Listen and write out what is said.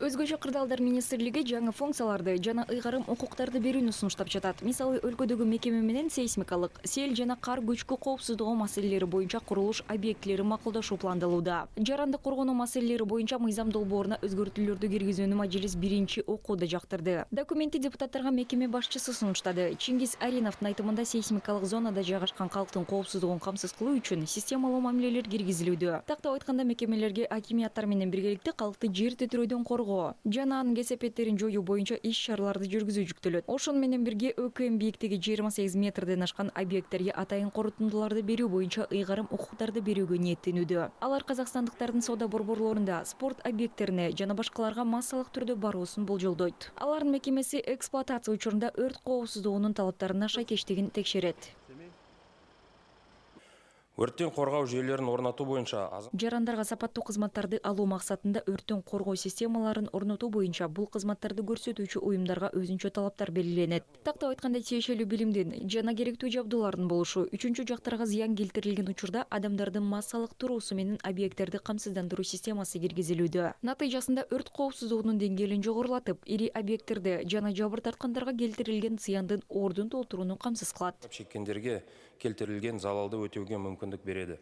Өзгөчө кырдаалдар министрлиги жаңы функцияларды жана ыйгарым укуктарды берүүнү сунуштап жатат. Мисалы, өлкөдөгү мекеме менен сейсмикалык, сел жана кар көчкү коопсуздугу маселелери боюнча курулуш объектилерин макулдашуу пландалууда. Жаранды коргонуу маселелери боюнча мыйзам долбооруна өзгөртүүлөрдү киргизүүнү мажилис биринчи окууда жактырды. Документти депутаттарга мекеме башчысы сунуштады. Чингиз Ариновдун айтымында сейсмикалык зонада жайгашкан калктын коопсуздугун камсыз кылуу үчүн системалуу мамилелер киргизилүүдө. Тактап айтканда, мекемелерге акимияттар менен биргеликте калкты жер тетирөөдөн коргоо жана анын кесепеттерин жоюу боюнча иш-чараларды жүргүзүү жүктөлөт. Ошону менен бирге ÖKM бийиктиги 28 метрден ашкан объекттерге атайын корутундуларды берүү боюнча ыйгарым укуктарды берүүгө ниеттенүүдө. Алар казакстандыктардын соода борборлорунда, спорт объекттерине жана башкаларга массалык түрдө баруусун болжолдойт. Алардын мекемеси эксплуатация учурунда өрт коопсуздугунун талаптарына шайкештигин текшерет. Өрттен коргоо жүйөлөрүн орнотуу боюнча жарандарга сапаттуу кызматтарды алуу максатында өрттөн коргоо системаларын орнотуу боюнча бул кызматтарды көрсөтүүчү уюмдарга өзүнчө талаптар белгиленет. Тактап айтканда, тиешелүү билимдин жана керектүү жабдуулардын болушу, үчүнчү жактарга зыян келтирилген учурда адамдардын массалык туруусу менен объекттерди камсыздандыруу системасы киргизилүүдө. Натыйжасында өрт коопсуздугунун деңгээлин жогорулатып, ири объекттерди жана жабыр тарткандарга келтирилген зыяндын ордун толтурууну камсыз кылат. Чеккендерге келтирилген залалды өтөөгө мүмкүндүк береді.